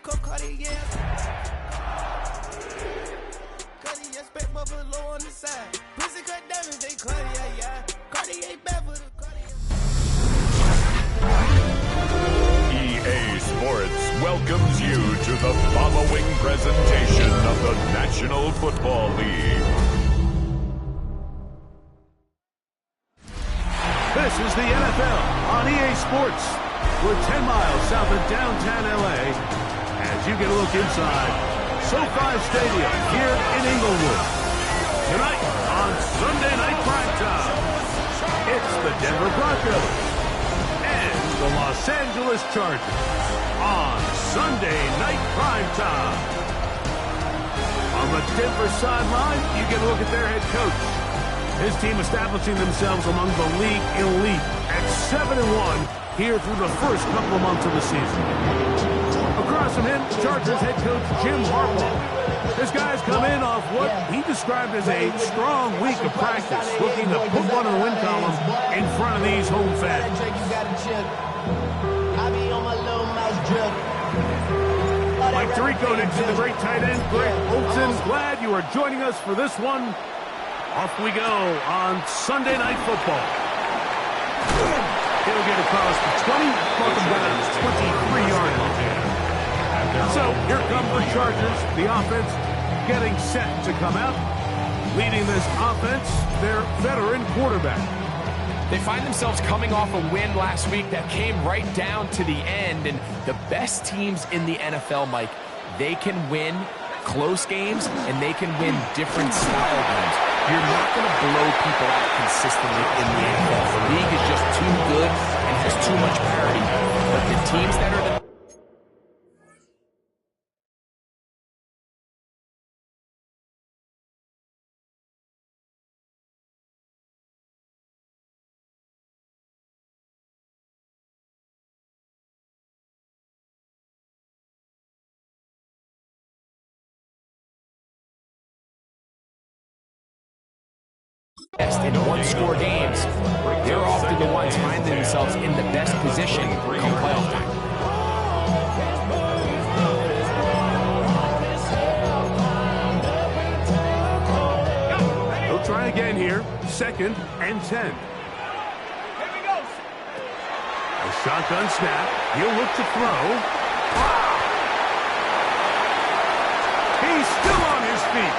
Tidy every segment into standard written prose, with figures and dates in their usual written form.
cup, Cartier. Cartier, spec buffalo on the side. Pussy cut diamonds, they Cartier, yeah. Cartier bad for the Cartier. EA Sports welcomes you to the following presentation of the National Football League. This is the NFL on EA Sports. We're 10 miles south of downtown LA as you get a look inside SoFi Stadium here in Inglewood. Tonight on Sunday Night Primetime, it's the Denver Broncos and the Los Angeles Chargers on Sunday Night Primetime. On the Denver sideline, you get a look at their head coach. His team establishing themselves among the league elite at 7-1 here through the first couple of months of the season. Across from him, Chargers head coach Jim Harbaugh. His guys come in off what he described as a strong week of practice, looking to put one in the win column in front of these home fans. Mike Tirico next to the great tight end, Greg Olsen. Glad you are joining us for this one. Off we go on Sunday Night Football. He'll get across the 20, welcome down to 23-yard line. So here come the Chargers, the offense getting set to come out. Leading this offense, their veteran quarterback. They find themselves coming off a win last week that came right down to the end. And the best teams in the NFL, Mike, they can win close games and they can win different style games. You're not going to blow people out consistently in the NFL. The league is just too good and has too much parity. But the teams that are the best in one-score games, they're often the ones finding themselves in the best position come playoff time. He'll try again here. 2nd and 10. A shotgun snap. He'll look to throw. He's still on his feet.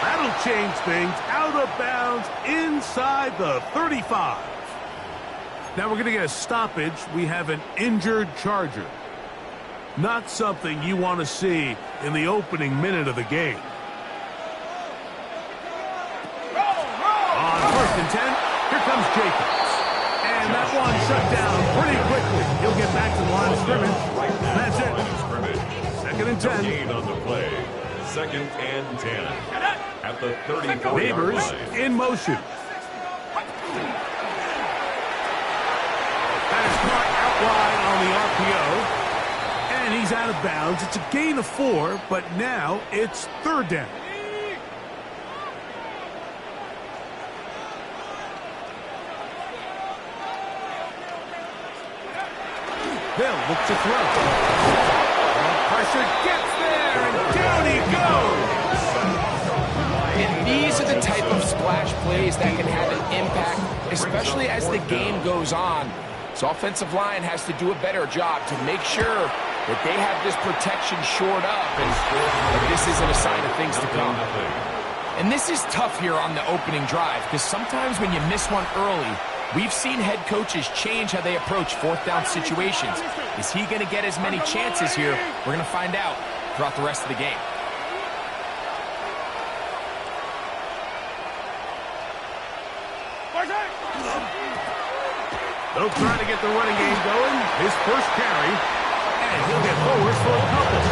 That'll change things. Out of bounds inside the 35. Now we're going to get a stoppage. We have an injured Charger. Not something you want to see in the opening minute of the game. On 1st and 10, here comes Jacobs. And that one shut down pretty quickly. He'll get back to the line of scrimmage. That's it. 2nd and 10. Gain on the play. 2nd and 10. At the 34-yard Neighbors line. in motion. That is caught out wide on the RPO. And he's out of bounds. It's a gain of 4, but now it's 3rd down. They'll look to throw. Pressure gets there, and down he goes. And these are the type of splash plays that can have an impact, especially as the game goes on. So offensive line has to do a better job to make sure that they have this protection shored up and that this isn't a sign of things to come. And this is tough here on the opening drive because sometimes when you miss one early, we've seen head coaches change how they approach 4th down situations. Is he going to get as many chances here? We're going to find out throughout the rest of the game. They'll try to get the running game going. His first carry. And he'll get forward for a couple.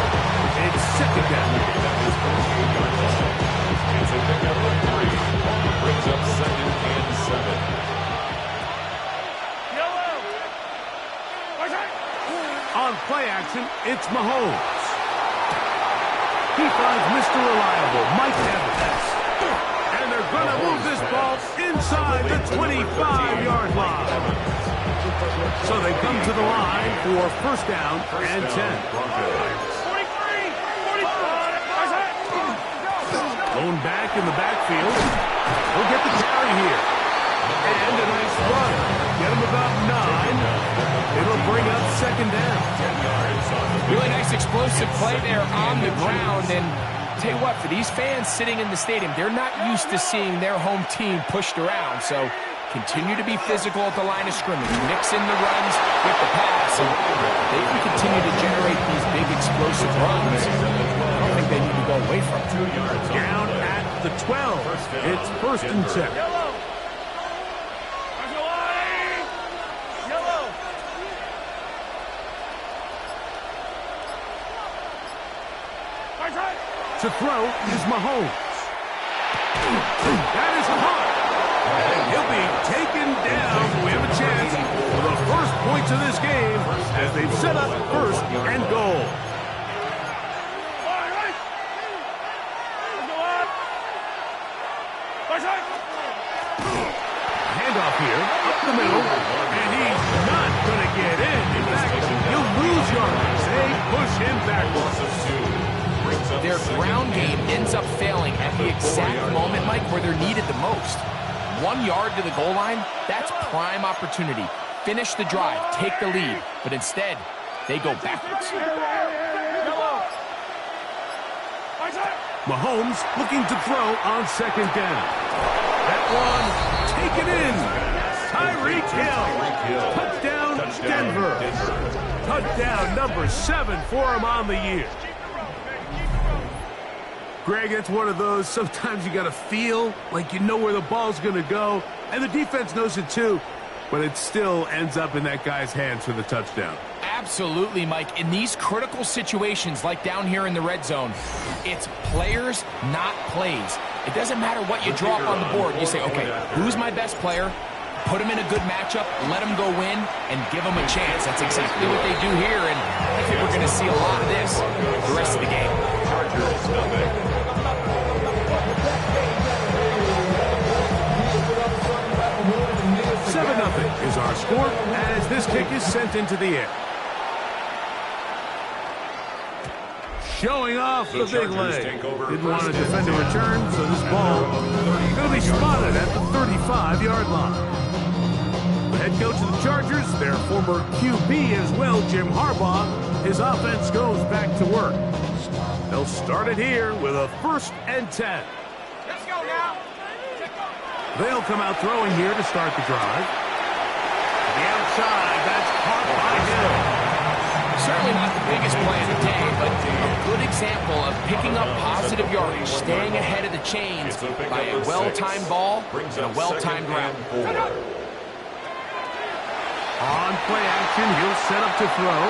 It's 2nd down. It's a pickup of 3. Brings up 2nd and 7. On play action, it's Mahomes. He finds Mr. Reliable, Mike Evans. And they're going to move this ball inside the 25-yard line. So they come to the line for 1st down and 10. Thrown back in the backfield. He'll get the carry here. And a nice run. Get him about 9. It'll bring up second down. Really nice explosive play there on the ground. And tell you what, for these fans sitting in the stadium, they're not used to seeing their home team pushed around. So continue to be physical at the line of scrimmage. Mix in the runs with the pass. And they can continue to generate these big explosive runs. I don't think they need to go away from it. Down at the 12. It's first and 10. To throw is Mahomes. That is hard. And he'll be taken down. We have a chance for the first points of this game as they've set up first and goal. Handoff here, up the middle, and he's not going to get in. In fact, he'll lose yards. They push him backwards. Their ground game ends up failing at the exact moment, Mike, where they're needed the most. 1 yard to the goal line, that's prime opportunity. Finish the drive, take the lead, but instead, they go backwards. Mahomes looking to throw on second down. That one taken in. Tyreek Hill. Touchdown, Denver. Touchdown number 7 for him on the year. Greg, it's one of those, sometimes you got to feel like you know where the ball's going to go, and the defense knows it too, but it still ends up in that guy's hands for the touchdown. Absolutely, Mike. In these critical situations, like down here in the red zone, it's players, not plays. It doesn't matter what you draw up on the board. You say, okay, who's my best player? Put him in a good matchup, let him go win, and give him a chance. That's exactly what they do here, and I think we're going to see a lot of this the rest of the game. 7-0 is our score as this kick is sent into the air. Showing off the big leg. Didn't want to defend a return, so this ball going to be spotted at the 35-yard line. The head coach of the Chargers, their former QB as well, Jim Harbaugh, his offense goes back to work. They'll start it here with a first and 10. Let's go now. They'll come out throwing here to start the drive. The outside, that's caught by Hill. Certainly not the biggest play of the day, but a good example of picking up positive yardage, staying ahead of the chains by a well-timed ball and a well-timed route. On play action, he'll set up to throw.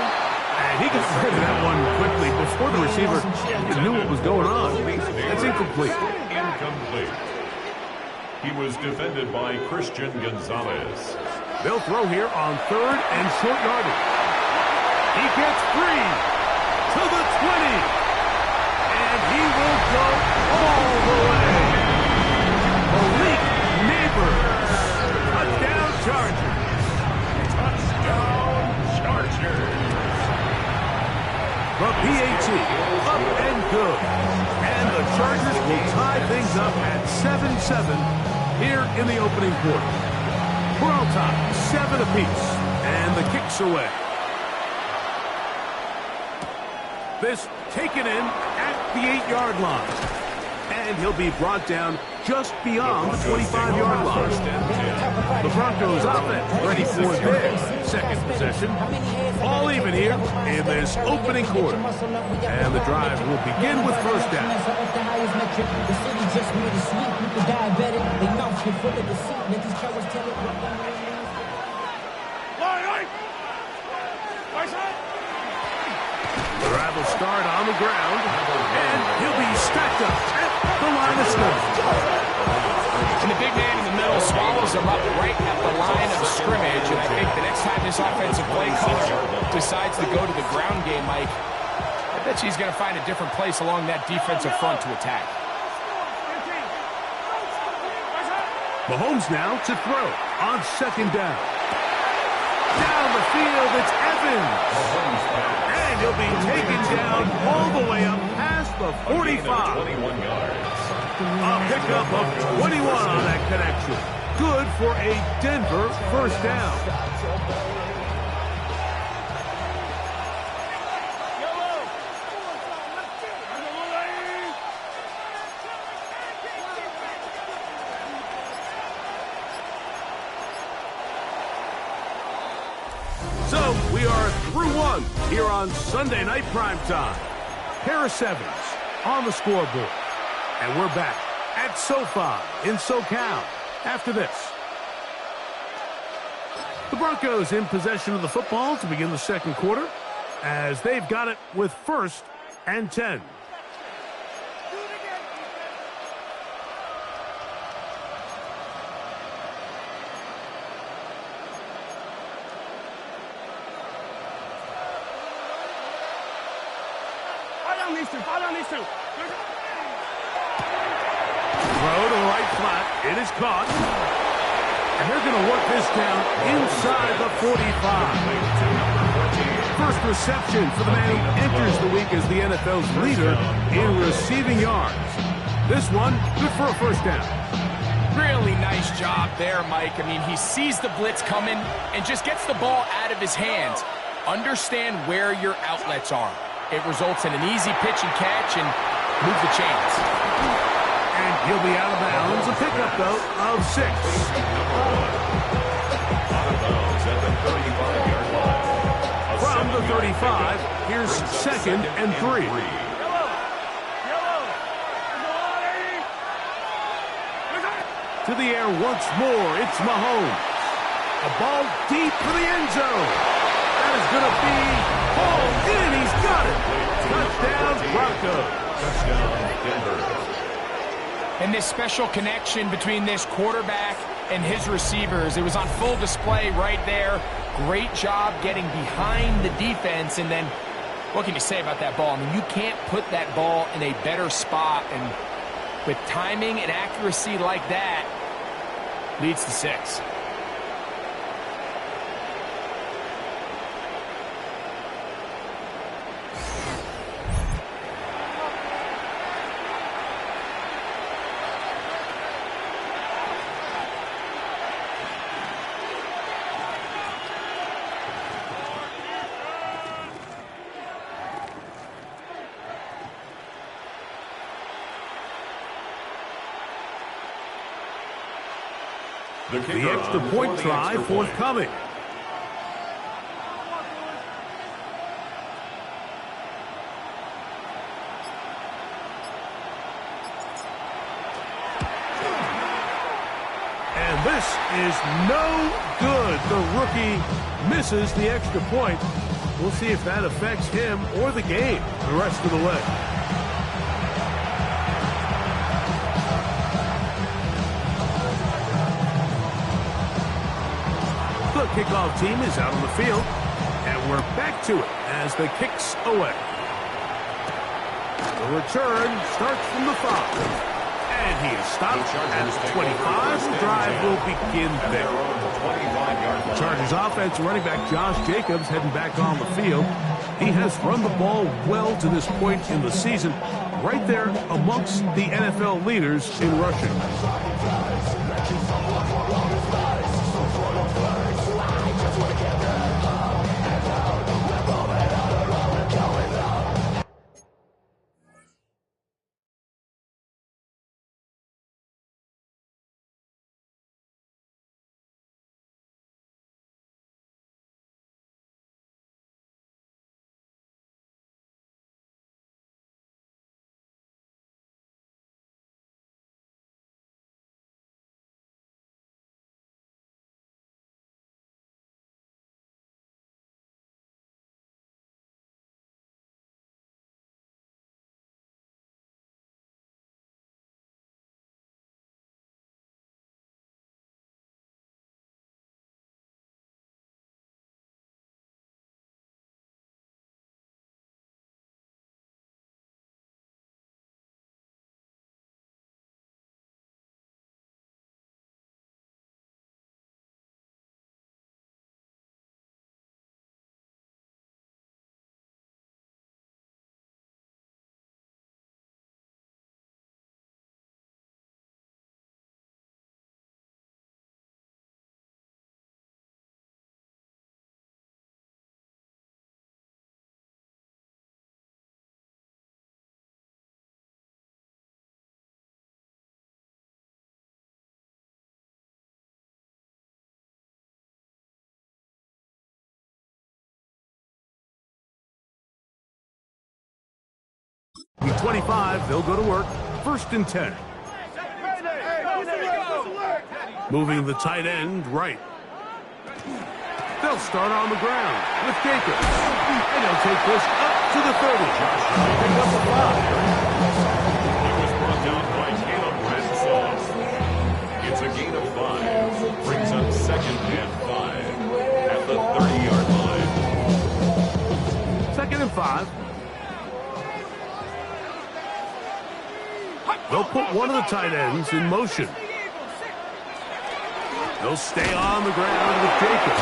And he gets rid of that one quickly before the receiver knew what was going on. That's incomplete. Incomplete. He was defended by Christian Gonzalez. They'll throw here on third and short yardage. He gets free to the 20. And he will go all the way. Malik Neighbors. Touchdown Chargers. Touchdown Chargers. The PAT up and good. And the Chargers will tie things up at 7-7 here in the opening quarter. We're all tied, 7 apiece. And the kick's away. This taken in at the 8-yard line. And he'll be brought down just beyond the 25-yard line. The Broncos offense ready for their second possession. All even here in this opening quarter. And the drive will begin with first down. The drive will start on the ground, and he'll be stacked up at the line of scrimmage. And the big man in the middle swallows him up right at the line of scrimmage. And I think the next time this offensive play caller decides to go to the ground game, Mike, I bet he's going to find a different place along that defensive front to attack. Mahomes now to throw on second down. Down the field, it's Evans. And he'll be taken down all the way up past the 45. A pickup of 21 on that connection. Good for a Denver first down. So we are through one here on Sunday Night Primetime. Harris Evans on the scoreboard. And we're back at SoFi in SoCal after this. The Broncos in possession of the football to begin the second quarter as they've got it with 1st and 10. Throw to the right flat. It is caught. And they're going to work this down inside the 45. First reception for the man who enters the week as the NFL's leader in receiving yards. This one, good for a first down. Really nice job there, Mike. I mean, he sees the blitz coming and just gets the ball out of his hands. Understand where your outlets are. It results in an easy pitch and catch and move the chains. And he'll be out of bounds. A pickup, though, of 6. From the 35, here's 2nd and 3. To the air once more, it's Mahomes. A ball deep for the end zone. That is going to be hauled in. He's got it. Touchdown, Broncos. Touchdown, Denver. And this special connection between this quarterback and his receivers, it was on full display right there. Great job getting behind the defense. And then, what can you say about that ball? I mean, you can't put that ball in a better spot. And with timing and accuracy like that, leads to 6. The extra point try forthcoming. And this is no good. The rookie misses the extra point. We'll see if that affects him or the game the rest of the way. The kickoff team is out on the field, and we're back to it as the kick's away. The return starts from the 5, and he is stopped at his 25. The drive will begin there. The Chargers offense running back Josh Jacobs heading back on the field. He has run the ball well to this point in the season, right there amongst the NFL leaders in rushing. 25, they'll go to work. 1st and 10. Moving the tight end right. They'll start on the ground with Jacobs. And they'll take this up to the 30. Pick up the 5. It was brought down by Caleb Ransom. It's a gain of 5. Brings up 2nd and 5 at the 30-yard line. 2nd and 5. They'll put one of the tight ends in motion. They'll stay on the ground with Jacobs.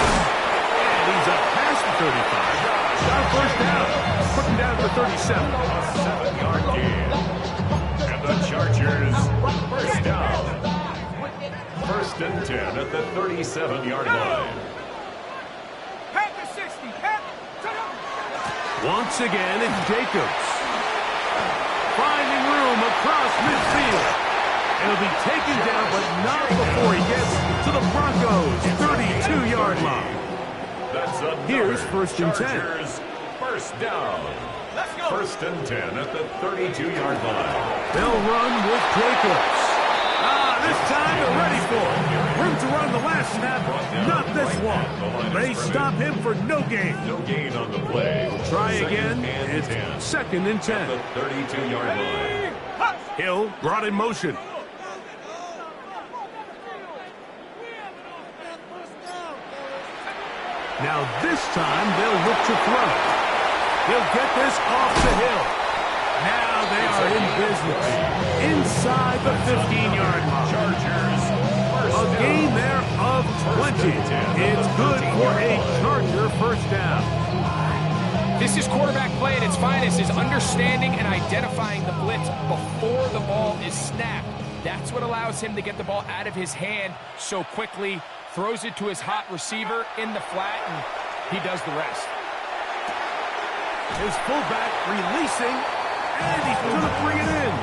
And he's up past the 35. Got a 1st down. Put him down to the 37. 7-yard gain. And the Chargers, 1st down. 1st and 10 at the 37-yard line. Once again, it's Jacobs. Finding room across midfield. It'll be taken down, but not before he gets to the Broncos' 32-yard line. Here's 1st and 10. Chargers, 1st down. 1st and 10 at the 32-yard line. They'll run with Jacobs. This time they're ready for it. Room to run the last snap, not this one. They stop him for no gain. No gain on the play. Try again. It's 2nd and 10. At the 32-yard line. Hill brought in motion. Now this time they'll look to throw. He'll get this off the Hill. Now they are in business. Inside the 15-yard line. Chargers, A gain there of 20. It's good for a Charger 1st down. This is quarterback play at its finest, is understanding and identifying the blitz before the ball is snapped. That's what allows him to get the ball out of his hand so quickly, throws it to his hot receiver in the flat, and he does the rest. His fullback releasing, and he's going to bring it in.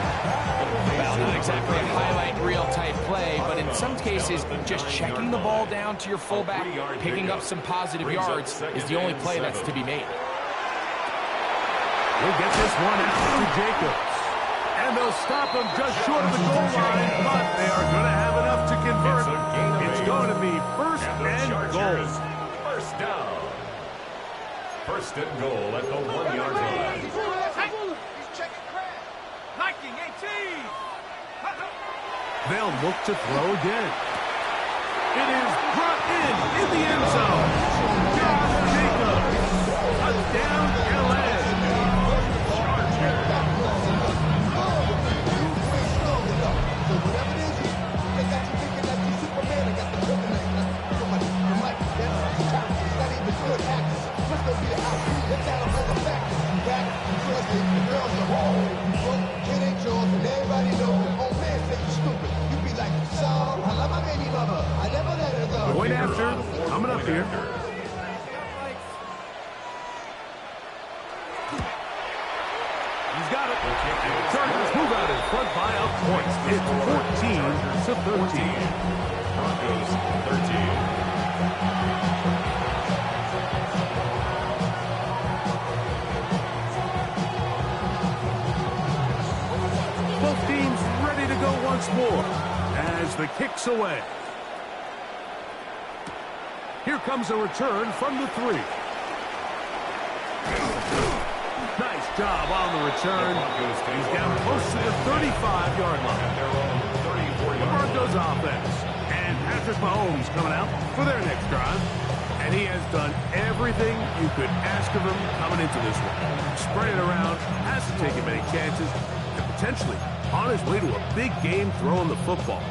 Well, not exactly a highlight reel type play, but in some cases, just checking the ball down to your fullback, picking up some positive yards is the only play that's to be made. He'll get this one out to Jacobs. And they'll stop him just short of the goal line, but they are going to have enough to convert. It's going to be 1st and goal. 1st down. 1st and goal at the 1-yard line. They'll look to throw again. It is brought in the end zone. Josh Jacobs. Touchdown, LA. Going after, coming up here. He's got it. And the Chargers move out in front by a point. It's 14-13. Broncos 13. Both teams ready to go once more as the kick's away. Here comes a return from the 3. Nice job on the return. He's down close to the 35-yard line. The Broncos offense. And Patrick Mahomes coming out for their next drive. And he has done everything you could ask of him coming into this one. Spread it around, hasn't taken many chances, and potentially on his way to a big game throwing the football.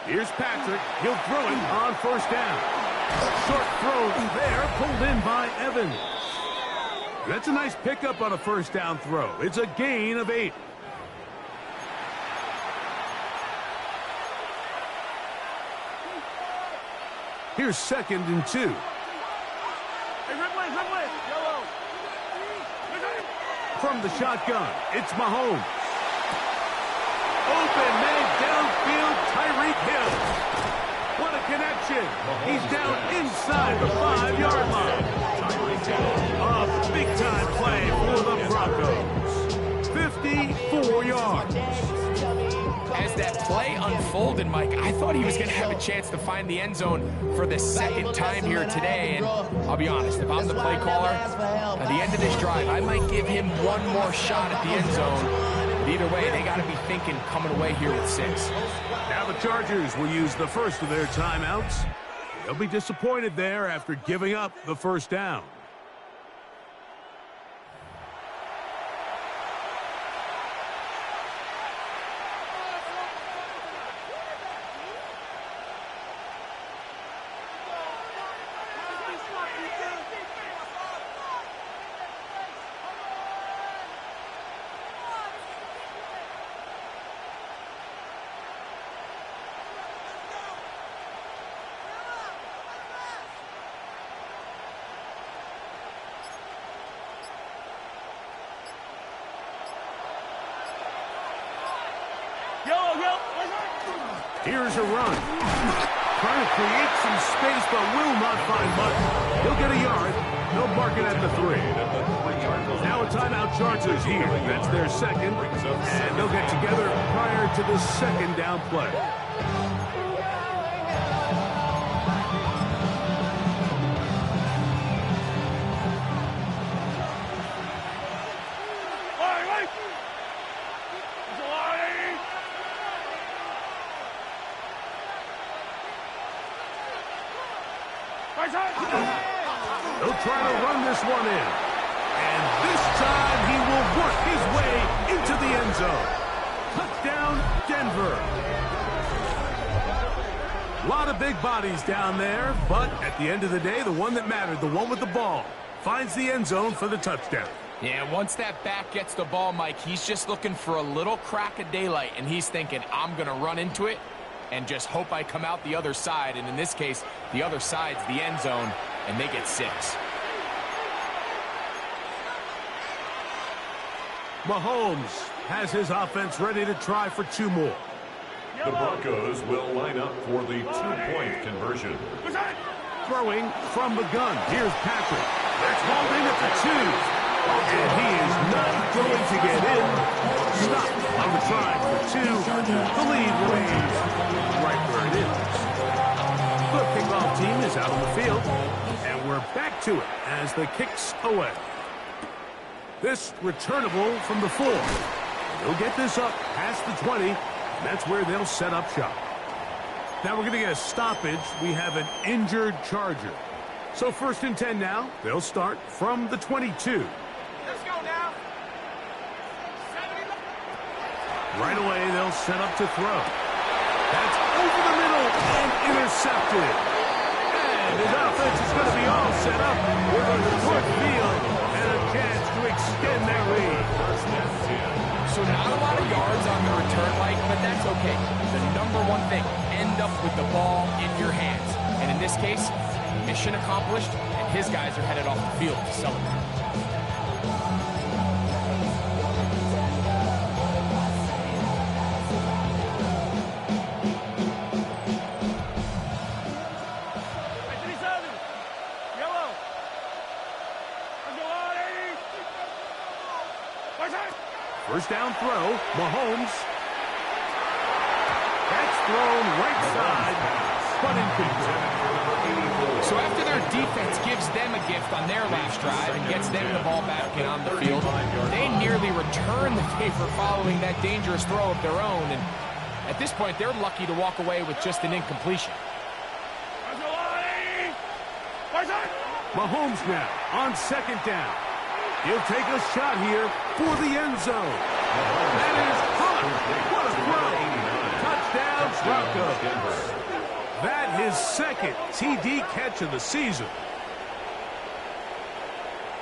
Here's Patrick. He'll throw it on 1st down. Short throw there, pulled in by Evans. That's a nice pickup on a 1st down throw. It's a gain of 8. Here's 2nd and 2. From the shotgun, it's Mahomes. Open man downfield, Tyreek Hill. What a connection. He's down inside the 5-yard line. A big-time play for the Broncos. 54 yards. As that play unfolded, Mike, I thought he was going to have a chance to find the end zone for the second time here today. And I'll be honest, if I'm the play caller, at the end of this drive, I might give him one more shot at the end zone. But either way, they got to be thinking coming away here with 6. Now the Chargers will use the first of their timeouts. They'll be disappointed there after giving up the first down. Here's a run. Trying to create some space, but will not find much. He'll get a yard. They'll mark it at the 3. Now a timeout Chargers here. That's their second. And they'll get together prior to the second down play. They'll try to run this one in. And this time he will work his way into the end zone. Touchdown, Denver. A lot of big bodies down there, but at the end of the day, the one that mattered, the one with the ball, finds the end zone for the touchdown. Yeah, once that back gets the ball, Mike, he's just looking for a little crack of daylight, and he's thinking, I'm going to run into it and just hope I come out the other side. And in this case, the other side's the end zone, and they get 6. Mahomes has his offense ready to try for 2 more. The Broncos will line up for the 2-point conversion. Throwing from the gun. Here's Patrick. That's holding at the 2. And he is not going to get in. Stop on the try for 2. The lead remains right where it is. The kickoff team is out on the field. And we're back to it as the kick's away. This returnable from the 4. They'll get this up past the 20. And that's where they'll set up shop. Now we're going to get a stoppage. We have an injured Charger. So 1st and 10 now. They'll start from the 22. Let's go now. Right away, they'll set up to throw. That's over the middle and intercepted. And his offense is going to be all set up with a short field and a chance to extend their lead. So not a lot of yards on the return, Mike, but that's okay. The number one thing, end up with the ball in your hands. And in this case, mission accomplished, and his guys are headed off the field to celebrate. First down throw, Mahomes. That's thrown right side, but incomplete. So after their defense gives them a gift on their last drive and gets them the ball back and on the field, they nearly return the favor following that dangerous throw of their own. And at this point, they're lucky to walk away with just an incompletion. Mahomes now on 2nd down. He'll take a shot here for the end zone. That is caught. What a throw. Touchdown, Broncos. That his 2nd TD catch of the season.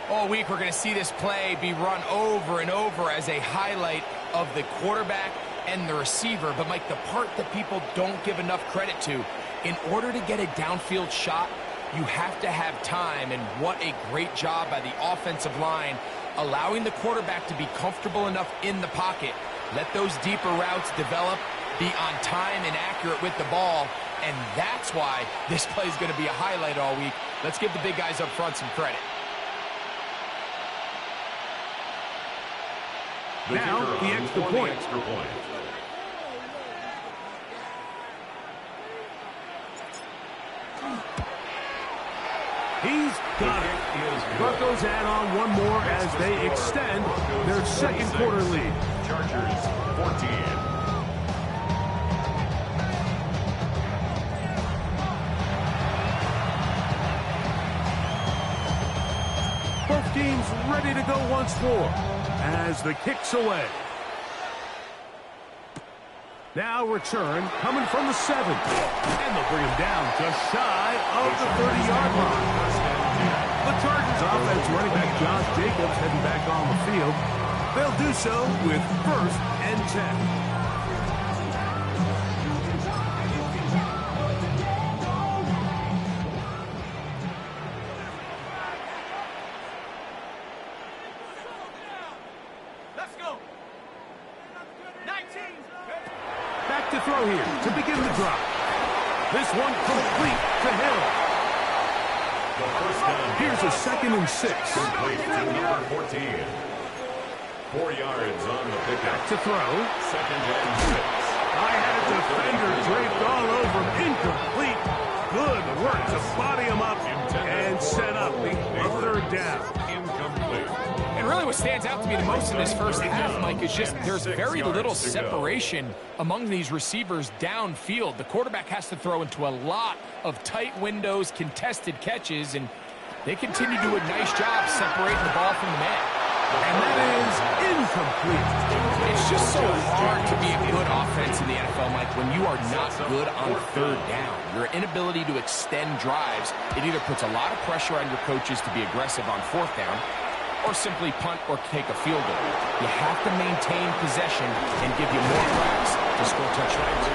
All week, we're going to see this play be run over and over as a highlight of the quarterback and the receiver. But, Mike, the part that people don't give enough credit to, in order to get a downfield shot, you have to have time, and what a great job by the offensive line, allowing the quarterback to be comfortable enough in the pocket, let those deeper routes develop, be on time and accurate with the ball, and that's why this play is going to be a highlight all week. Let's give the big guys up front some credit. Now, the extra point. He's got it. Broncos add on one more as they extend their second quarter lead. Chargers 14. Both teams ready to go once more as the kick's away. Now return coming from the 7. And they'll bring him down just shy of the 30-yard line. The Chargers offense running back Josh Jacobs heading back on the field. They'll do so with 1st and 10. Back to throw here to begin the drive. This one complete to Hill. Here's a 2nd and 6. Complete to number 14. 4 yards on the pickup. Back to throw. 2nd and 6. I had a defender draped all over him. Incomplete. Good work to body him up and set up the 3rd down. Incomplete. And really what stands out to me the most in this first half, Mike, is just there's very little separation among these receivers downfield. The quarterback has to throw into a lot of tight windows, contested catches, and they continue to do a nice job separating the ball from the man. And that is incomplete. It's just so hard to be a good offense in the NFL, Mike, when you are not good on 3rd down. Your inability to extend drives, it either puts a lot of pressure on your coaches to be aggressive on 4th down, or simply punt or take a field goal. You have to maintain possession and give you more cracks to score touchdowns.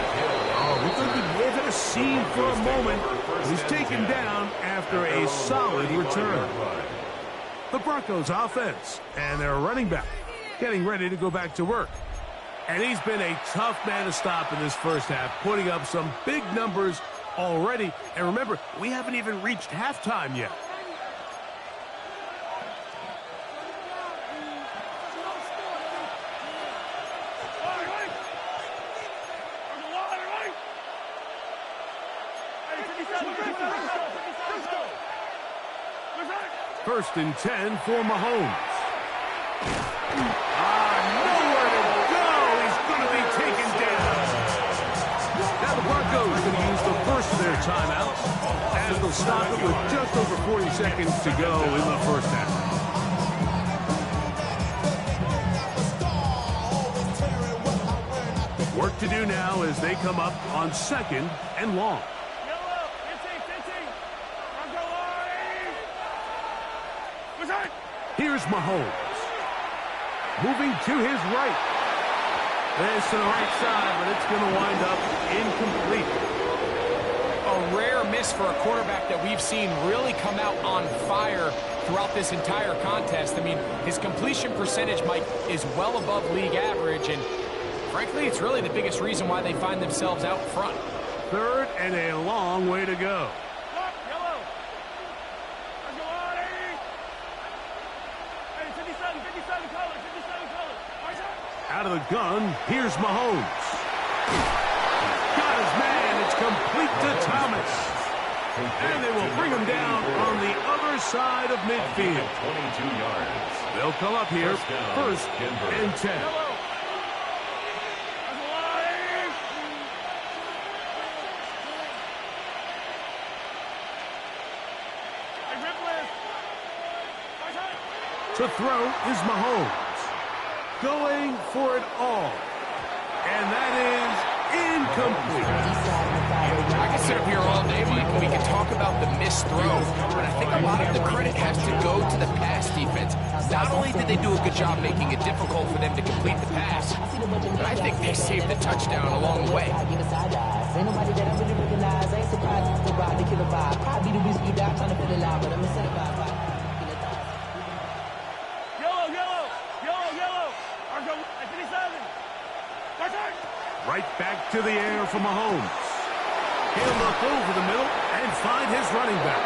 Oh, we could be living a scene for a moment. He's taken down after a solid return. The Broncos offense and their running back getting ready to go back to work. And he's been a tough man to stop in this first half, putting up some big numbers already. And remember, we haven't even reached halftime yet. First and 10 for Mahomes. Nowhere to go. He's going to be taken down. Now the Broncos are going to use the first of their timeouts as they'll stop it with just over 40 seconds to go in the first half. Work to do now as they come up on 2nd and long. Here's Mahomes. Moving to his right. This to the right side, but it's going to wind up incomplete. A rare miss for a quarterback that we've seen really come out on fire throughout this entire contest. I mean, his completion percentage, Mike, is well above league average, and frankly, it's really the biggest reason why they find themselves out front. 3rd and a long way to go. Out of the gun, here's Mahomes. Got his man, it's complete to Thomas. And they will bring him down on the other side of midfield. 22 yards. They'll come up here, 1st and 10. To throw is Mahomes. Going for it all. And that is incomplete. I can sit up here all day, Mike, and we can talk about the missed throw, but I think a lot of the credit has to go to the pass defense. Not only did they do a good job making it difficult for them to complete the pass, but I think they saved the touchdown along the way. Right back to the air for Mahomes. He'll look over the middle and find his running back.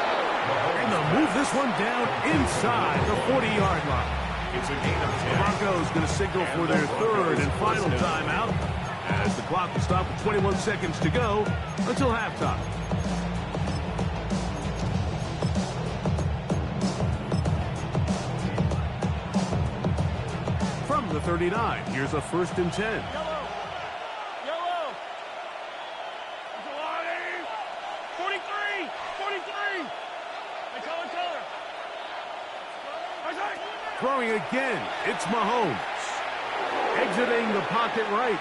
And they'll move this one down inside the 40-yard line. It's a gain of 10. Broncos going to signal for their third and final timeout as the clock will stop with 21 seconds to go until halftime. From the 39, here's a 1st and 10. Throwing again, it's Mahomes. Exiting the pocket right.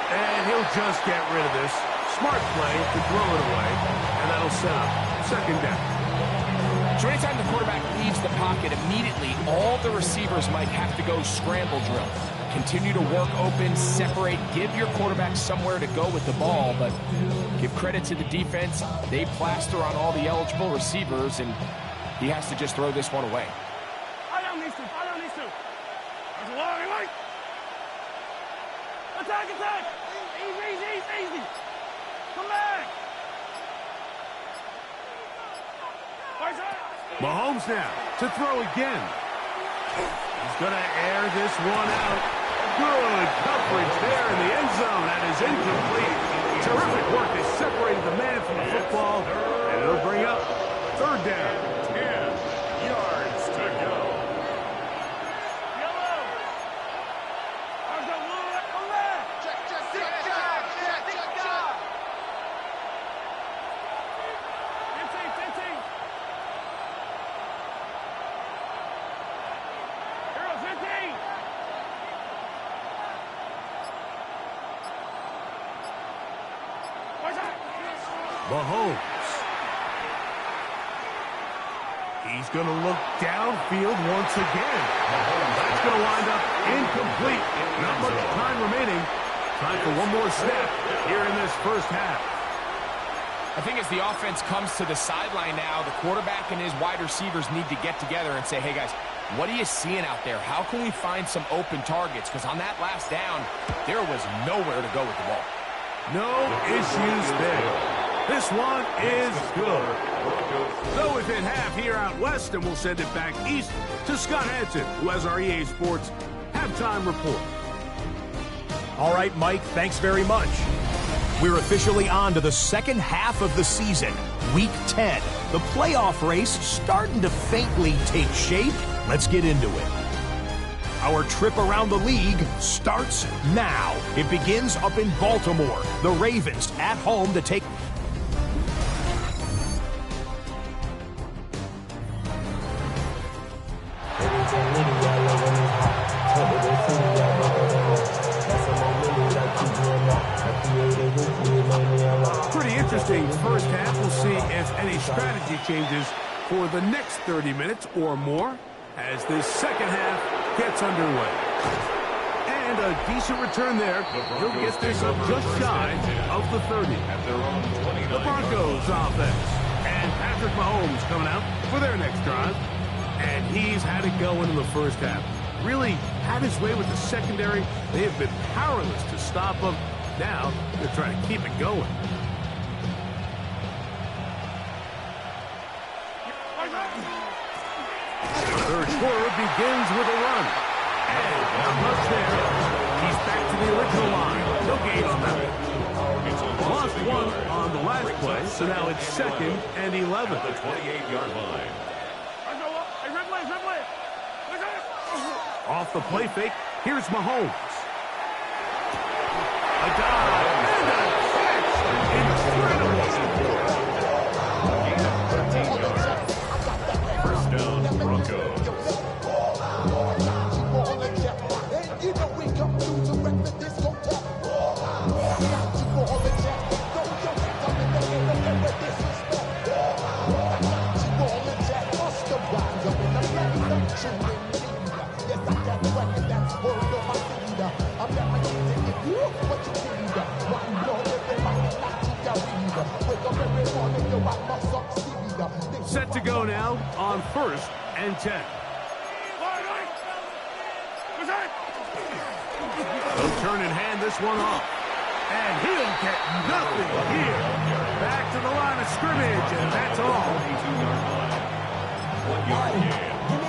And he'll just get rid of this. Smart play to throw it away. And that'll set up 2nd down. So anytime the quarterback leaves the pocket, immediately all the receivers might have to go scramble drill. Continue to work open, separate, give your quarterback somewhere to go with the ball, but give credit to the defense. They plaster on all the eligible receivers, and he has to just throw this one away. Attack! Easy! Come back! Mahomes now to throw again. He's going to air this one out. Good coverage there in the end zone. That is incomplete. Terrific work. They separated the man from the football, and it'll bring up 3rd down. 10 yards to go. Mahomes. He's going to look downfield once again. That's going to wind up incomplete. Not much time remaining. Time for one more snap here in this first half. I think as the offense comes to the sideline now, the quarterback and his wide receivers need to get together and say, hey, guys, what are you seeing out there? How can we find some open targets? Because on that last down, there was nowhere to go with the ball. No issues there. This one is good. So within half here out west, and we'll send it back east to Scott Hansen, who has our EA Sports halftime report. All right, Mike, thanks very much. We're officially on to the second half of the season, Week 10. The playoff race starting to faintly take shape. Let's get into it. Our trip around the league starts now. It begins up in Baltimore. The Ravens at home to take... Pretty interesting first half. We'll see if any strategy changes for the next 30 minutes or more as this second half gets underway. And a decent return there. He'll get this up just shy of the 30. The Broncos offense. And Patrick Mahomes coming out for their next drive. And he's had it going in the first half. Really had his way with the secondary. They have been powerless to stop him. Now they're trying to keep it going. The third quarter begins with a run. And not much there. He's back to the original line. No gain on that. Lost one on the last play, so now it's 2nd and 11. At the 28-yard line. Off the play fake, here's Mahomes. A dive and a catch. Incredible. Gain of 13 yards. First down, Broncos. set to go now on 1st and 10. They'll turn and hand this one off. And he'll get nothing here. Back to the line of scrimmage, and that's all. 1 yard gain.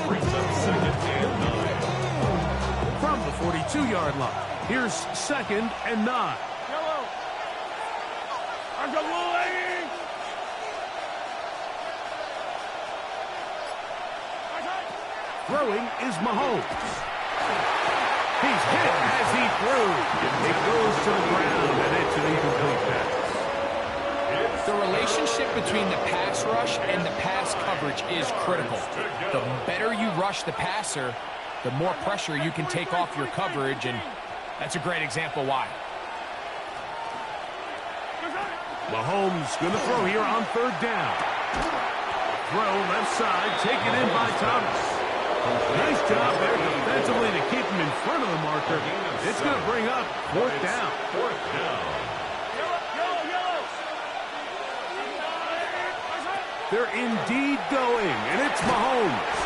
Brings up 2nd and 9. From the 42-yard line, here's 2nd and 9. Throwing is Mahomes. He's hit as he threw. It goes to the ground, and it's an incomplete pass. The relationship between the pass rush and the pass coverage is critical. The better you rush the passer, the more pressure you can take off your coverage, and that's a great example why. Mahomes going to throw here on 3rd down. Throw left side, taken in by Thomas. Nice job there defensively to keep him in front of the marker. It's going to bring up 4th down. 4th down. They're indeed going, and it's Mahomes.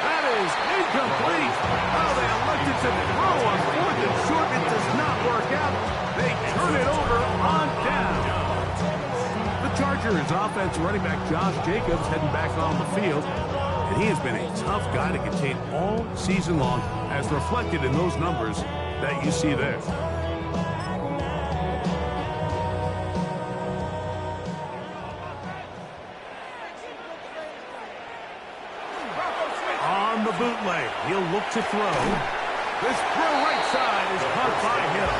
That is incomplete. Oh, they elected to throw on 4th and short. It does not work out. They turn it over on down. The Chargers offense running back Josh Jacobs heading back on the field. And he has been a tough guy to contain all season long, as reflected in those numbers that you see there. On the bootleg, he'll look to throw. This throw right side is caught by Hill.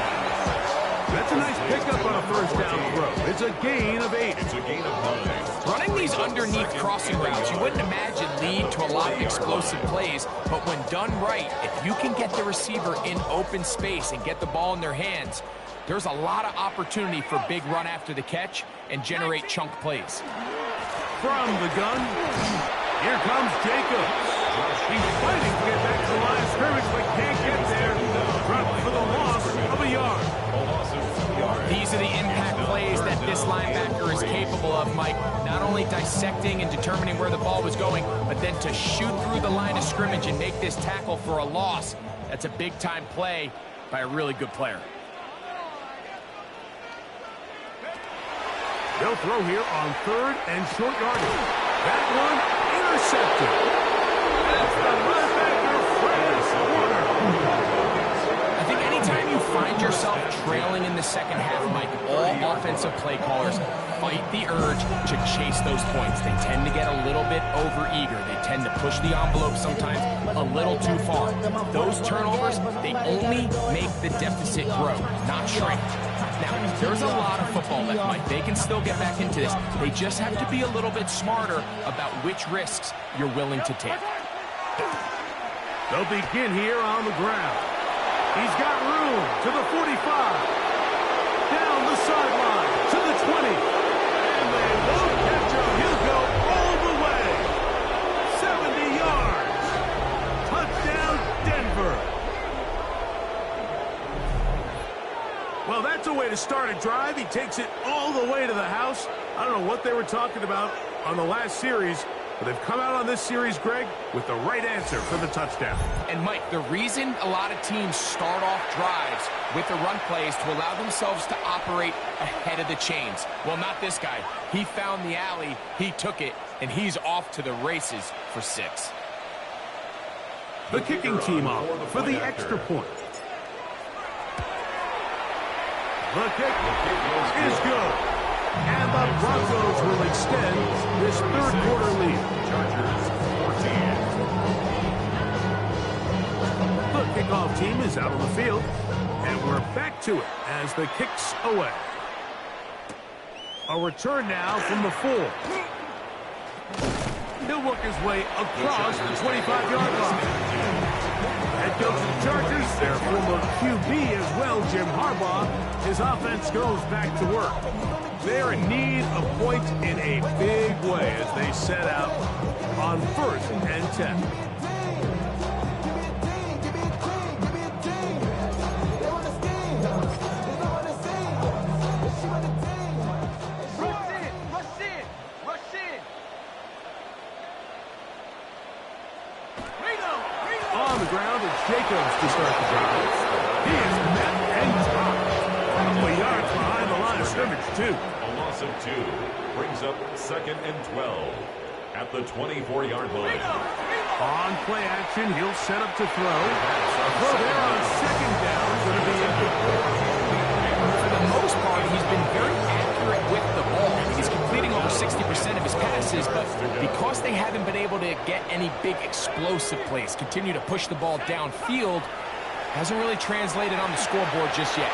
That's a nice pickup on a 1st down throw. It's a gain of 8. It's a gain of 9. Running these underneath crossing routes, you wouldn't imagine lead to a lot of explosive plays, but when done right, if you can get the receiver in open space and get the ball in their hands, there's a lot of opportunity for big run after the catch and generate chunk plays. From the gun, here comes Jacobs. He's fighting to get back to the line of scrimmage, but can't get there. Dropped for the loss of a yard. These are the impact plays that this linebacker is capable of, Mike. Not only dissecting and determining where the ball was going, but then to shoot through the line of scrimmage and make this tackle for a loss. That's a big-time play by a really good player. They'll throw here on 3rd and short yardage. That one intercepted. That's the linebacker, Fred Warner. I think anytime you find yourself trailing in the 2nd half, Mike, all offensive play callers fight the urge to chase those points. They tend to get a little bit overeager. They tend to push the envelope sometimes a little too far. Those turnovers, they only make the deficit grow, not shrink. Now, there's a lot of football left, Mike. They can still get back into this. They just have to be a little bit smarter about which risks you're willing to take. They'll begin here on the ground. He's got room to the 45. Down the sideline to the 20. And they won't catch him. He'll go all the way. 70 yards. Touchdown, Denver. Well, that's a way to start a drive. He takes it all the way to the house. I don't know what they were talking about on the last series, but they've come out on this series, Greg, with the right answer for the touchdown. And, Mike, the reason a lot of teams start off drives with the run plays to allow themselves to operate ahead of the chains. Well, not this guy. He found the alley, he took it, and he's off to the races for 6. The kicking team off for the extra point. The kick is good. And the Broncos will extend this 3rd quarter lead. Chargers 14. The kickoff team is out on the field, and we're back to it as the kick's away. A return now from the 4. He'll work his way across the 25-yard line. Head coach of the Chargers, their former QB as well, Jim Harbaugh. His offense goes back to work. They're in need of points in a big way as they set out on 1st and 10. ground. It's Jacobs to start the drive. He is met and topped. A couple of yards behind the line of scrimmage, too. A loss of 2 brings up 2nd and 12 at the 24-yard line. On play action, he'll set up to throw. Throw there on 2nd down. Going to be incomplete. For the most part, he's been very accurate with the ball. He's completing over 60% of his passes, but because they haven't been able to get any big explosive plays, continue to push the ball downfield, hasn't really translated on the scoreboard just yet.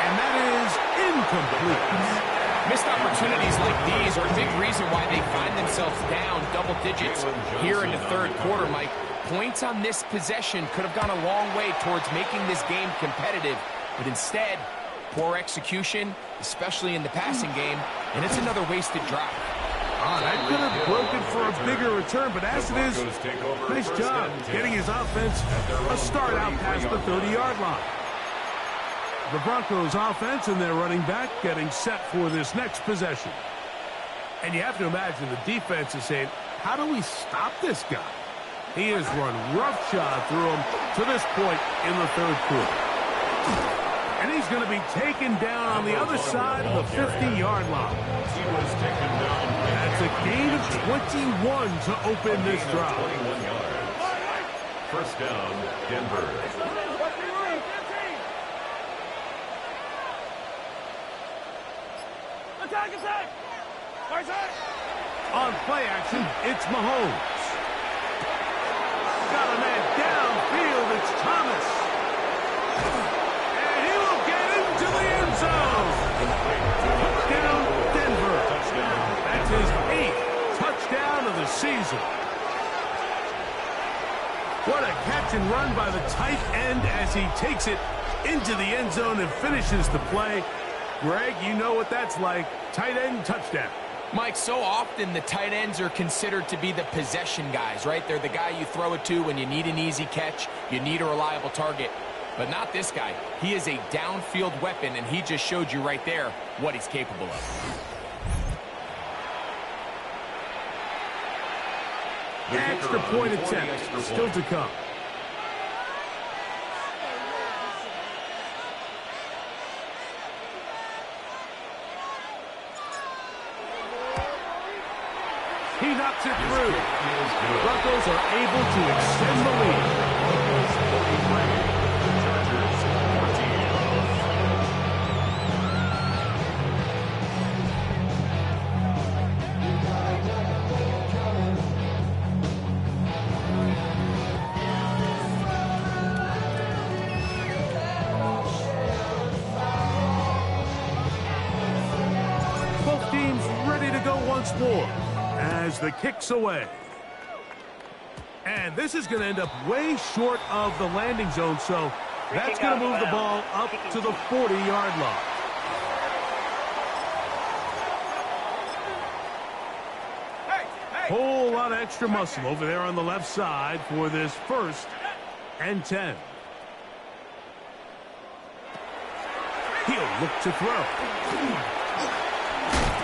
And that is incomplete. Missed opportunities like these are a big reason why they find themselves down double digits here in the third quarter, Mike. Points on this possession could have gone a long way towards making this game competitive, but instead, poor execution, especially in the passing game, and it's another wasted drive. That could have broken for a bigger return, but as it is, nice job getting his offense a start out past the 30-yard line. The Broncos offense and their running back getting set for this next possession. And you have to imagine the defense is saying, how do we stop this guy? He has run roughshod through him to this point in the third quarter. And he's going to be taken down on the other side of the 50-yard line. That's a gain of 21 to open this drive. 21 yards. First down, Denver. On play action, it's Mahomes. Got a man downfield, it's Thomas. And he will get into the end zone. Touchdown, Denver. That's his 8th touchdown of the season. What a catch and run by the tight end as he takes it into the end zone and finishes the play. Greg, you know what that's like. Tight end touchdown. Mike, so often the tight ends are considered to be the possession guys, right? They're the guy you throw it to when you need an easy catch, you need a reliable target. But not this guy. He is a downfield weapon, and he just showed you right there what he's capable of. Extra point attempt still to come. He knocks it through. The Broncos are able to extend the lead. Both teams ready to go once more. As the kick's away. And this is going to end up way short of the landing zone, so that's going to move the ball up to the 40-yard line. Whole lot of extra muscle over there on the left side for this 1st and 10. He'll look to throw.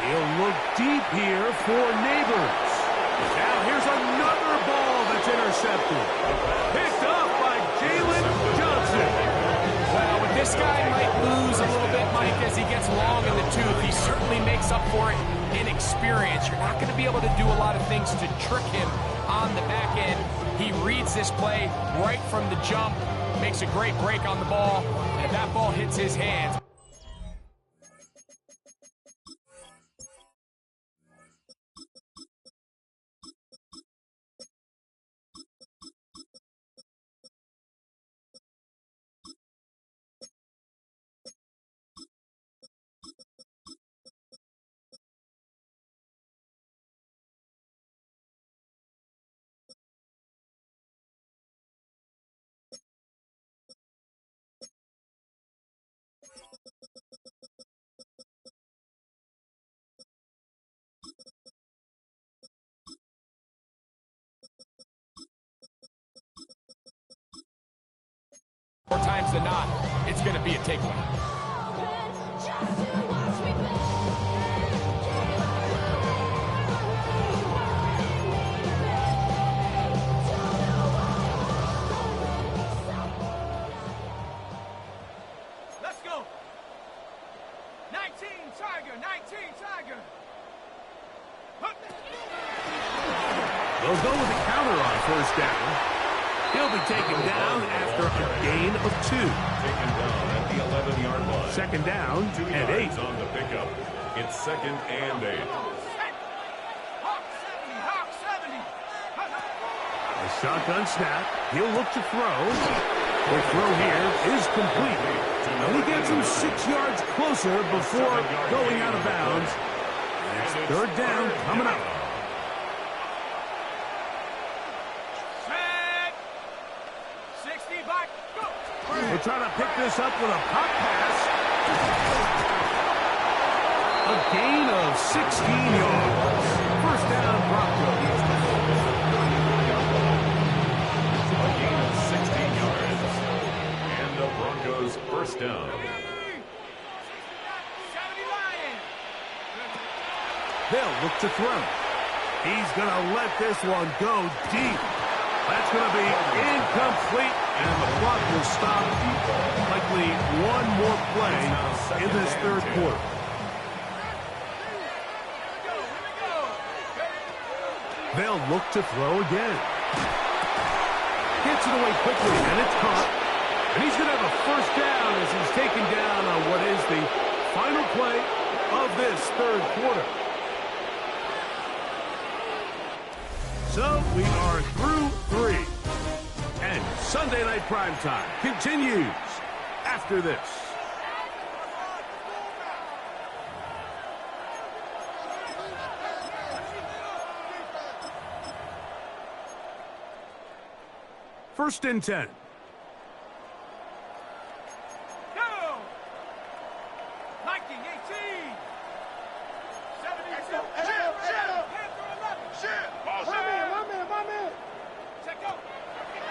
He'll look deep here for Neighbors. Now here's another ball that's intercepted. Picked up by Jalen Johnson. Well, with this guy might lose a little bit, Mike, as he gets long in the tooth. He certainly makes up for it in experience. You're not going to be able to do a lot of things to trick him on the back end. He reads this play right from the jump, makes a great break on the ball, and that ball hits his hands. More times than not, it's going to be a takeaway. They'll go with a counter on first down. He'll be taken down after a gain of 2. Taken down at the 11-yard line. Second down 2 and 8. yards on the pickup. It's second and 8. A shotgun snap. He'll look to throw. The throw here is complete. And he gets him 6 yards closer before going out of bounds. It's third down coming up. We're trying to pick this up with a pop pass. A gain of 16 yards. First down, Broncos. A gain of 16 yards. And the Broncos first down. They'll look to throw. He's going to let this one go deep. That's going to be incomplete, and the clock will stop. Likely one more play in this third quarter. They'll look to throw again. Gets it away quickly, and it's caught. And he's going to have a first down as he's taken down on what is the final play of this third quarter. So we are through 3. And Sunday Night Primetime continues after this. First and 10. Go! 19, 18. 72.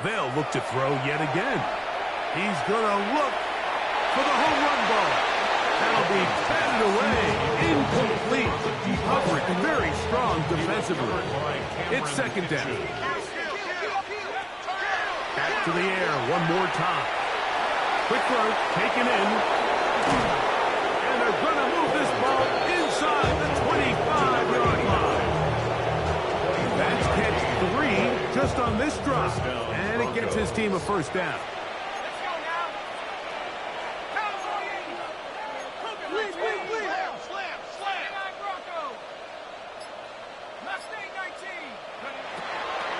They'll look to throw yet again. He's going to look for the home run ball. That'll be batted away. Incomplete. Coverage very strong defensively. It's second down. Back to the air one more time. Quick throw taken in. And they're going to move this ball inside the 25-yard line. That's catch 3 just on this drop. And it gets his team a first down.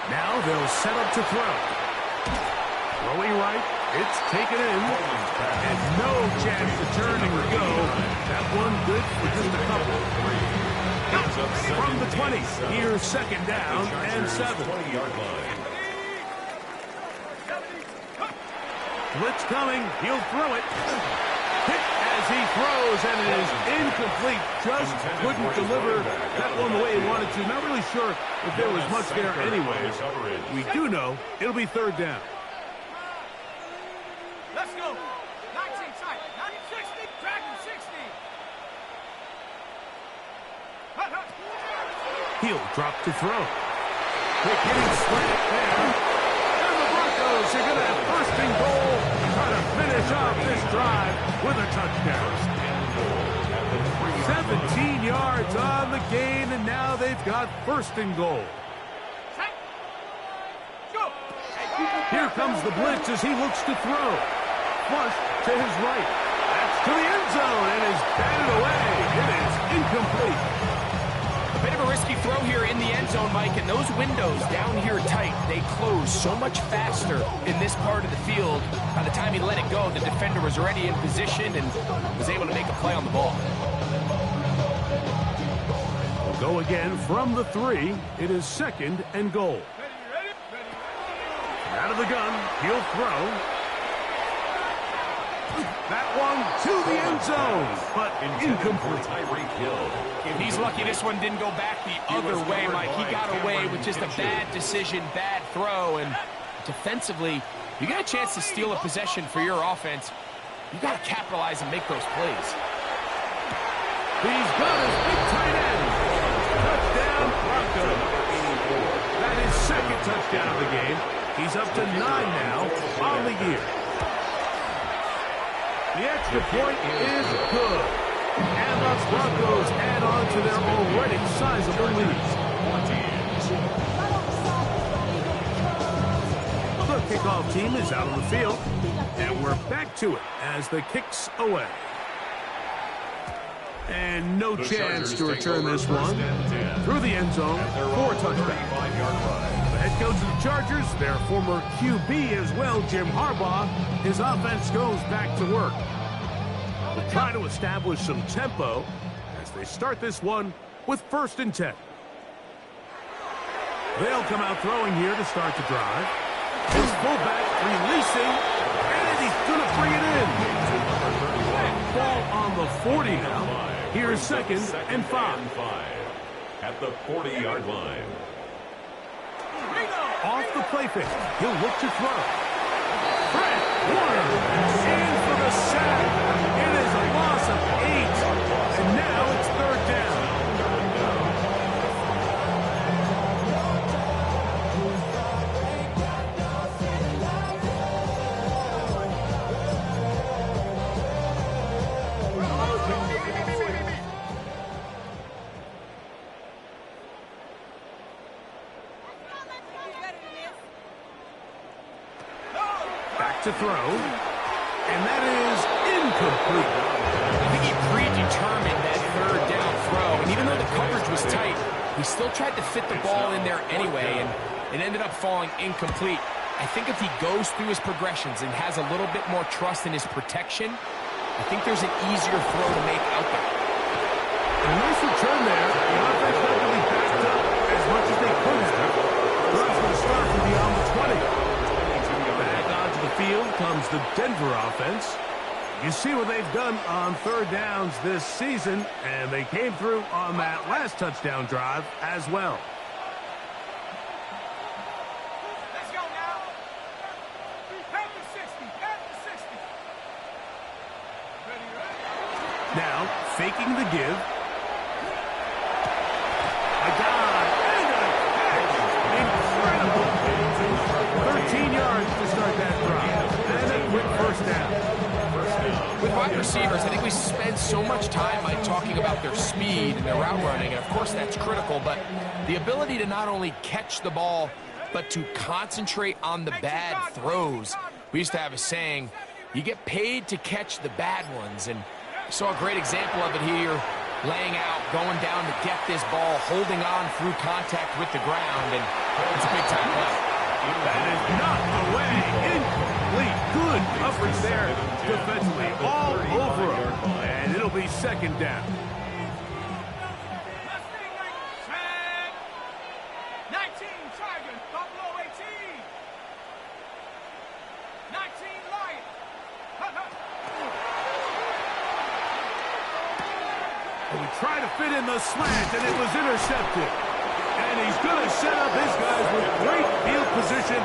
Now they'll set up to throw. Throwing right, it's taken in. And no chance to turn and go. That one good for just a couple. From the 20, here's second down and 7. Blitz coming, he'll throw it. Hit as he throws, and it is incomplete. Just couldn't deliver that one the way he wanted to. Not really sure if there was much there anyways. We do know it'll be third down. Let's go. 19 tight. 60. Dragon 60. He'll drop to throw. Quick hitting slant there. And the Broncos are going to have first and goal. Try to finish off this drive with a touchdown. 17 yards on the gain, and now they've got first and goal. Here comes the blitz as he looks to throw. Flush to his right. That's to the end zone and is batted away. It is incomplete. A bit of a risky throw here in the end zone, Mike, and those windows down here tight, they close so much faster in this part of the field. By the time he let it go, the defender was already in position and was able to make a play on the ball. We'll go again from the 3. It is second and goal. Out of the gun, he'll throw. That one to the end zone, but incomplete. He's lucky this one didn't go back the other way, Mike. He got away with just a bad decision, bad throw, and defensively, you got a chance to steal a possession for your offense. You got to capitalize and make those plays. He's got his big tight end. Touchdown, Broncos. That is second touchdown of the game. He's up to 9 now on the year. The extra point is good. And the Broncos add on to their already sizable lead. kickoff team is out on the field, and we're back to it as the kick's away. And no chance to return this one through the end zone for a touchdown. The head coach of the Chargers, their former QB as well, Jim Harbaugh, his offense goes back to work. They'll try to establish some tempo as they start this one with 1st and 10. They'll come out throwing here to start the drive. His fullback releasing, and he's going to bring it in. Ball on the 40 now. Here's 2nd and 5. At the 40-yard line. Off the play fake, he'll look to throw. Fred Warner in for the sack. It is a loss of 8, and now it's 3rd down. To throw, and that is incomplete. I think he predetermined that 3rd down throw, and even though the coverage was tight, he still tried to fit the ball in there anyway, and it ended up falling incomplete. I think if he goes through his progressions and has a little bit more trust in his protection, I think there's an easier throw to make out there. A nice return there. The offense not really backed up as much as they could have. Throw's going to start from beyond the 20. Field comes the Denver offense. You see what they've done on 3rd downs this season, and they came through on that last touchdown drive as well. Let's go now. Head to 60. Head to 60. Now, faking the give. A dive and a catch. Incredible. 13 yards to start that drive. And a quick 1st down. With wide receivers, I think we spend so much time talking about their speed and their route running, and of course that's critical, but the ability to not only catch the ball, but to concentrate on the bad throws. We used to have a saying, you get paid to catch the bad ones, and I saw a great example of it here, laying out, going down to get this ball, holding on through contact with the ground, and it's a big-time play. That is knocked away. Incomplete. Good coverage there defensively. All over him. And it'll be 2nd down. 19 Tigers, Buffalo 18. 19 Lions. And we try to fit in the slant, and it was intercepted. And he's going to set up his guys with great field position.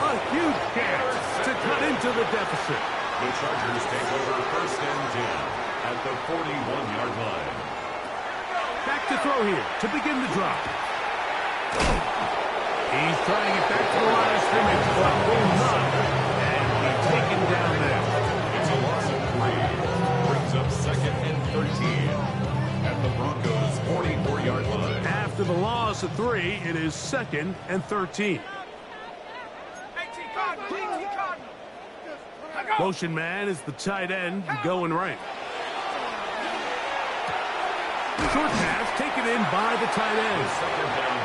A huge chance to cut into the deficit. The Chargers take over 1st and 10 at the 41-yard line. Back to throw here to begin the drive. He's trying it back to the line of scrimmage, but will not. And he's taken down there. It's a loss of 3. Brings up 2nd and 13 at the Broncos' 44-yard line. After the loss of 3, it is 2nd and 13. Motion man is the tight end going right. Short pass taken in by the tight end.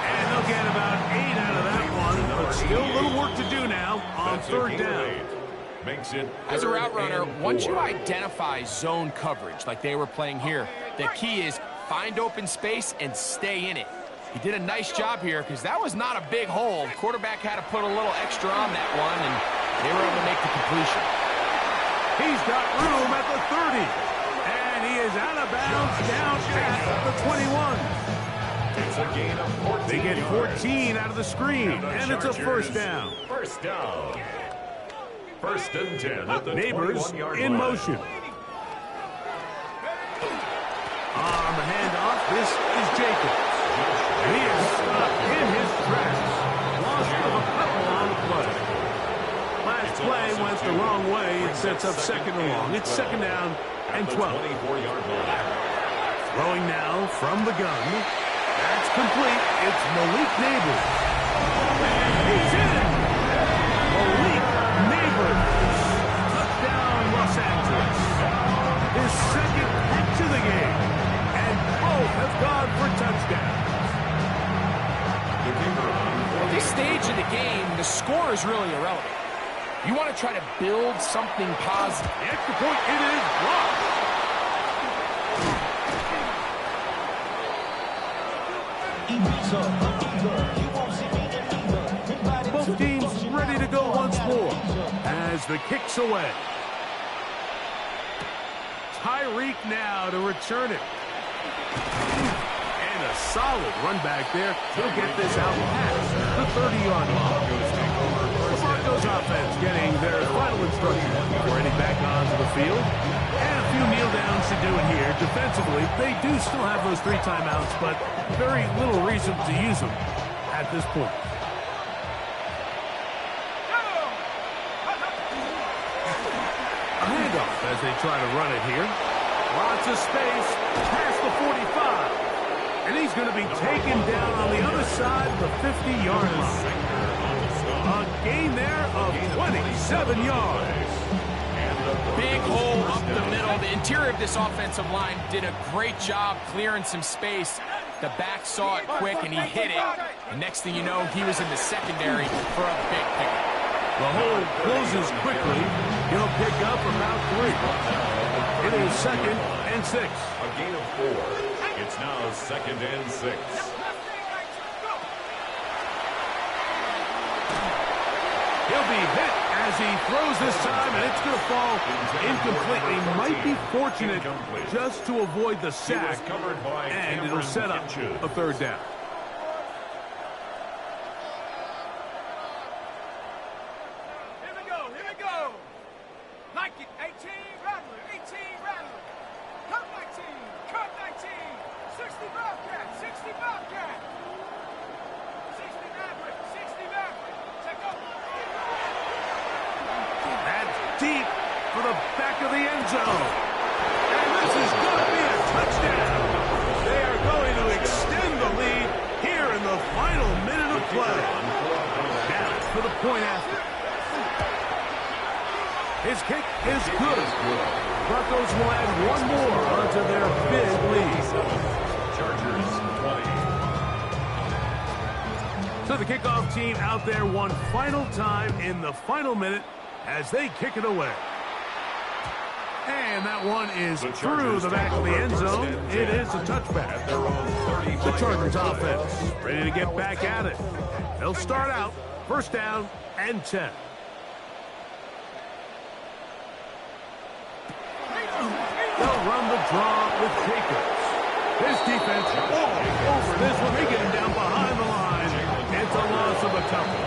And they'll get about 8 out of that one, but still a little work to do now on 3rd down. Makes it As a route runner, once you identify zone coverage like they were playing here, the key is find open space and stay in it. He did a nice job here because that was not a big hole. The quarterback had to put a little extra on that one, and they were able to make the completion. He's got room at the 30. And he is out of bounds down at the 21. It's a gain of 14. They get 14 out of the screen, and it's a 1st down. 1st down. 1st and 10 at the Neighbors 21-yard in line. motion. On the handoff, this is Jacobs. And he is stopped in his tracks. Loss of a couple on the play. Last play went the wrong way. It sets up 2nd and long. It's 2nd down and 12. 24-yard line. Throwing now from the gun. That's complete. It's Malik Neighbors. And he's in. Malik this stage of the game, the score is really irrelevant. You want to try to build something positive. The extra point, it is blocked. Both teams ready to go once more as the kick's away. Tyreek now to return it. And a solid run back there. He'll get this out past the 30-yard line. The Broncos offense getting their final instructions before heading back onto the field. And a few kneel downs to do it here. Defensively, they do still have those 3 timeouts, but very little reason to use them at this point. A handoff as they try to run it here. Lots of space past the 45. And he's going to be taken down on the other side of the 50-yard line. A gain there of 27 yards. Big hole up the middle. The interior of this offensive line did a great job clearing some space. The back saw it quick, and he hit it. And next thing you know, he was in the secondary for a big pickup. The hole closes quickly. He'll pick up about 3. It is 2nd and 6. A gain of 4. It's now 2nd and 6. He'll be hit as he throws this time, and it's going to fall incomplete. He might be fortunate just to avoid the sack, and it'll set up a 3rd down. Here we go. Like it, 18, Rattler, 18, Rattler. Cut 19, cut 19. 60 Bobcat, 60 Bobcat. 60 Maverick, 60 Maverick. Check up. That's deep for the back of the end zone. And this is going to be a touchdown. They are going to extend the lead here in the final minute of play. Now for the point after. His kick is good. Broncos will add 1 more onto their big lead. Chargers 20. So the kickoff team out there one final time in the final minute as they kick it away. And that one is through the back of the end zone. It is a touchback. The Chargers offense ready to get back at it. They'll start out 1st down and 10. They'll run the draw with Jacobs. His defense all over this one. They get him down behind the line. It's a loss of a couple.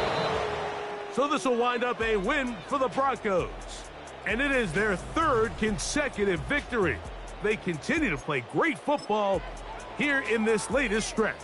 So this will wind up a win for the Broncos. And it is their 3rd consecutive victory. They continue to play great football here in this latest stretch.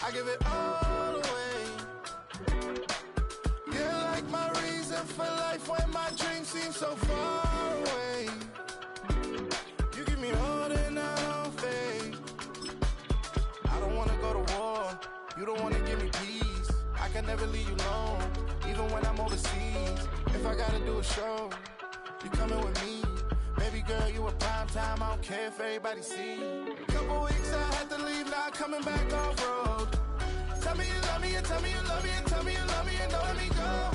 I give it all away. You're like my reason for life when my dreams seem so far away. You give me more than I don't fade. I don't wanna go to war. You don't wanna give me peace. I can never leave you alone, even when I'm overseas. If I gotta do a show, you coming with me. Baby girl, you a prime time. I don't care if everybody see. Couple weeks I had to leave, now coming back off road. Tell me you love me and tell me you love me and tell me you love me and don't let me go.